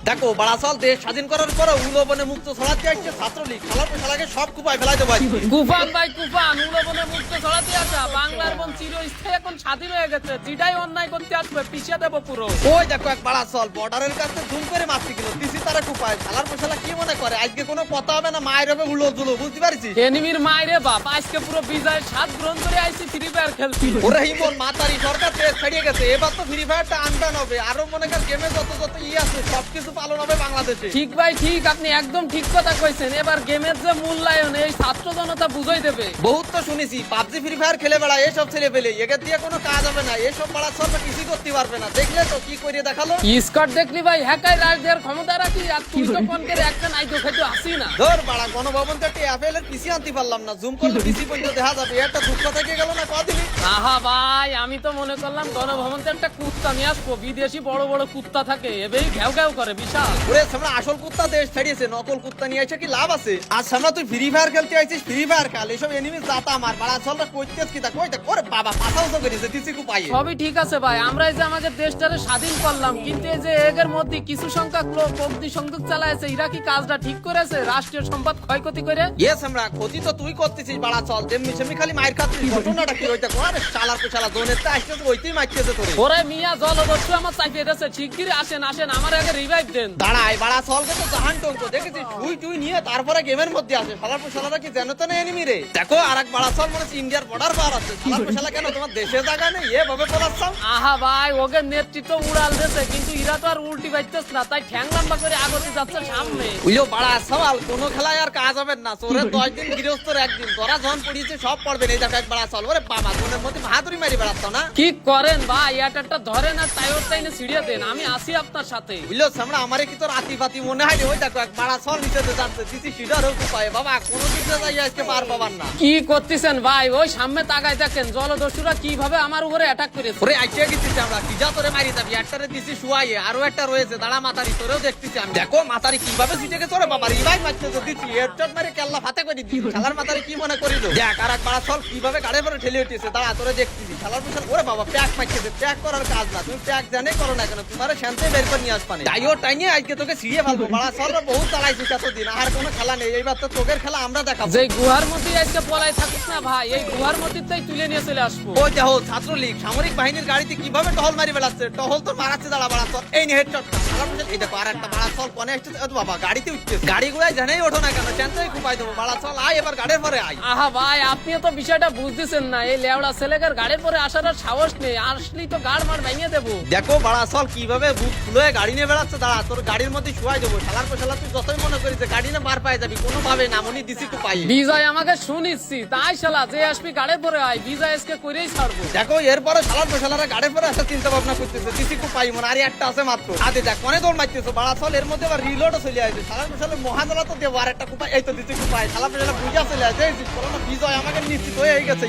দেখো বাড়াসাল দেশ স্বাধীন করার পরে উলবনে মুক্ত ছড়াতে আসছে ছাত্রলীগ খেলার পেশালাকে সব কুপায় ফেলাই দেবো আজকে। কুফান ভাই কুফান উলবনে মুক্ত ছড়াতে আসা বাংলার বোন চিরস্থায়ী এখন স্বাধীন হয়ে গেছে, যেটাই অন্যায় করতে আসবে পিছিয়ে দেবো পুরো। ওই দেখো এক বাড়াসাল বর্ডারের কাছে ধুম করে মারতে গেল দিছি তারা কুপায় খেলার পেশালা কি মনে করে আজকে কোনো কথা হবে না, মায়ের হবে উলো জুলো, বুঝতে পারছিস? এনিমির মায়েরে বাপ আজকে পুরো বিজয়ের স্বাদ গ্রহণ করে আইছি ফ্রি ফায়ার খেলছি। ওরে হিমন মাতারি সরকার দেশ ছাড়িয়ে গেছে, এবার তো ফ্রি ফায়ারটা আনবেন হবে, আরো মনে কর গেমে যত যত আছে সবকিছু পালন হবে বাংলাদেশে। ঠিক ভাই ঠিক, আপনি একদম ঠিক কথা কইছেন। এবার গেমের যে মূল্যায়ন এই ছাত্র জনতা বুঝাই দেবে। বহুত তো শুনেছি পাবজি ফ্রি ফায়ার খেলে বেড়ায় এসব ছেলে পেলে, এদের দিয়ে কোনো কাজ হবে না, এসব পাড়া সরকার কিছুই করতে পারবে না। দেখলে তো কি করে দেখালো। স্কট দেখলি ভাই হ্যাকাই রাজ দেওয়ার ক্ষমতা রাখি, আর তুই তো ফোনকে একটা নাই তো খাইতো আসি না। ধর বাড়া গণভবন থেকে অ্যাপেল এর পিসি আনতে পারলাম না, জুম করলে পিসি পর্যন্ত দেখা যাবে, একটা দুঃখ থেকে গেল না কদিনই। আহা ভাই আমি তো মনে করলাম গণভবন থেকে একটা কুত্তা নিয়ে আসবো, বিদেশি বড় বড় কুত্তা থাকে এবেই ঘেউ ঘেউ করে বিশাল। ওরে সামনে আসল কুত্তা দেশ ছাড়িয়েছে, নকল কুত্তা নিয়ে এসে কি লাভ আছে? আর সামনে তুই ফ্রি ফায়ার খেলতে আইছিস, ফ্রি ফায়ার খেল, এসব এনিমি জাতা আমার বাড়া চলটা কইতেছ কি তা কইতা ওরে বাবা পাছাও তো করেছে দিছি কু পাইয়ে। সবই ঠিক আছে ভাই, আমরা এই যে আমাদের দেশটারে স্বাধীন করলাম, কিন্তু এই যে এর মধ্যে কিছু সংখ্যক লোক অগ্নি সংযোগ চালাইছে, এরা কি কাজটা ঠিক করেছে রাষ্ট্রীয় সম্পদ ক্ষয়ক্ষতি করে? ইয়েস আমরা ক্ষতি তো তুই করতেছিস বাড়া চল, যেমনি সেমনি খালি মায়ের খাচ্ছিস, ঘটনাটা কি ওইটা কোয়ারে শালার পেশালা জোনের তে আসছে ওইতেই মারতেছে তোরে। ওরে মিয়া জলদস্যু আমার চাইতে এসেছে, শিগগিরই আসেন আসেন আমার আগে রিভাইভ দেন। দাঁড়াই বাড়া চলকে তো জাহান টঙ্ক দেখেছিস তুই তুই নিয়ে তারপরে গেমের মধ্যে আসে, শালার পেশালারা কি জানো তো না এনিমি রে? দেখো আরেক বাড়া চল মনে হচ্ছে ইন্ডিয়ার বর্ডার পার আছে, শালার পেশালা কেন তোমার দেশে জায়গা নেই এভাবে পড়াচ্ছ? আহা ভাই ওকে নেতৃত্ব উড়াল দিয়েছে, কিন্তু এরা তো আর উল্টি পাইতেছ না, তাই ঠ্যাং লম্বা করে আগতে যাচ্ছে সামনে। বুঝলো বাড়া সওয়াল কোন খেলায় আর কাজ হবে না, তোরে 10 দিন গৃহস্থর একদিন তোরা যখন পড়িয়েছে সব পড়বে না। এই দেখো এক বাড়া চল ওরে বাবা তোনের মধ্যে বাহাদুরি মারি বেড়াচ্ছ না। কি করেন ভাই একটা ধরেন আর তাইওর তাইনে ছিড়িয়ে দেন, আমি আসি আপনার সাথে। বুঝলো সামনে আমারে কি তোর আতিপাতি মনে হয় রে? ওই দেখো এক বাড়া চল নিচে যাচ্ছে দিছি সিডার হোক পায় বাবা কোনো দিকে যাই আজকে পার পাবার না। কি করতেছেন ভাই? ওই সামনে তাকায় দেখেন জলদস্যুরা কিভাবে আমার উপরে অ্যাটাক করেছে। ওরে আইছে গেছিস আমরা কি যা তোরে মারি যাবি, একটারে দিছি শুয়াইয়ে আরো একটা রয়েছে দাঁড়া মাতারি তোরেও দেখতেছি আমি। দেখো মাতারি কিভাবে সিটে গেছে ওরে বাবা রিভাইভ মারছে তো দিছি হেডশট মারে কেল্লা ফাতে করে দিছি। খেলার মাতারি কি মনে করিল দেখ আর এক বাড়া চল কিভাবে গাড়ি পরে ঠেলে উঠেছে দাঁড়া তোরে দেখতেছি। খেলার পেছন ওরে বাবা প্যাক মারছে, প্যাক করার কাজ না, তুমি প্যাক জানে করো না কেন, তোমার শান্তি বের করে নিয়ে আসবানে তাইও টাইনি আজকে তোকে ছিড়িয়ে ফেলবো। বাড়া চল বহুত চালাইছিস এতদিন, আর কোনো খেলা নেই, এইবার তো তোকের খেলা আমরা দেখাবো। যে গুহার মধ্যে আজকে পলাই থাকিস না ভাই, এই গুহার মধ্যেই তুলে নিয়ে চলে আসবো। ওই দেখো ছাত্রলীগ সামরিক বাহিনীর গাড়িতে কিভাবে টহল মারি বেড়াচ্ছে, টহল তো মারাচ্ছে দাঁড়া বাড়া চল এই নে হেডশট। এই দেখো আর একটা বাড়া চল কোনে আসছে বাবা গাড়িতে উঠছে, গাড়িগুলাই জানেই ওঠো না কেন চ্যান্সই খুপাই দেবো। বাড়া চল আয় এবার গাড়ির পরে আয়। আহা ভাই আপনিও তো বিষয়টা বুঝতেছেন না, এই লেওড়া ছেলেকার গাড়ির পরে আসার আর সাহস নেই, আসলেই তো গাড় মার ভেঙে দেবো। দেখো বাড়া চল কিভাবে বুক ফুলে গাড়ি নিয়ে বেড়াচ্ছে দাঁড়া তোর গাড়ির মধ্যে শুয়াই দেবো। শালার পেশালা তুই যতই মনে করিস যে গাড়ি না পার পাই যাবি, কোনো ভাবে নামনি দিছি কু পাই। বিজয় আমাকে শুনিচ্ছি তাই শালা যে আসবি গাড়ির পরে আয়, বিজয় আজকে করেই ছাড়বো। দেখো এরপরে শালার পেশালারা গাড়ির পরে আসার চিন্তা ভাবনা করতেছে, দিছি কু পাই মনে আর একটা আছে মাত্র। আদে দেখ কোনে দৌড় মারতেছো বাড়া চল, এর মধ্যে আবার রিলোডও চলে আসে। শালার পেশালা মহাজলা তো দেবো আর একটা কুপাই, এই তো দিছি কু পাই। শালার পেশালা বুঝা চলে আসে, বিজয় আমাকে নিশ্চিত হয়ে গেছে।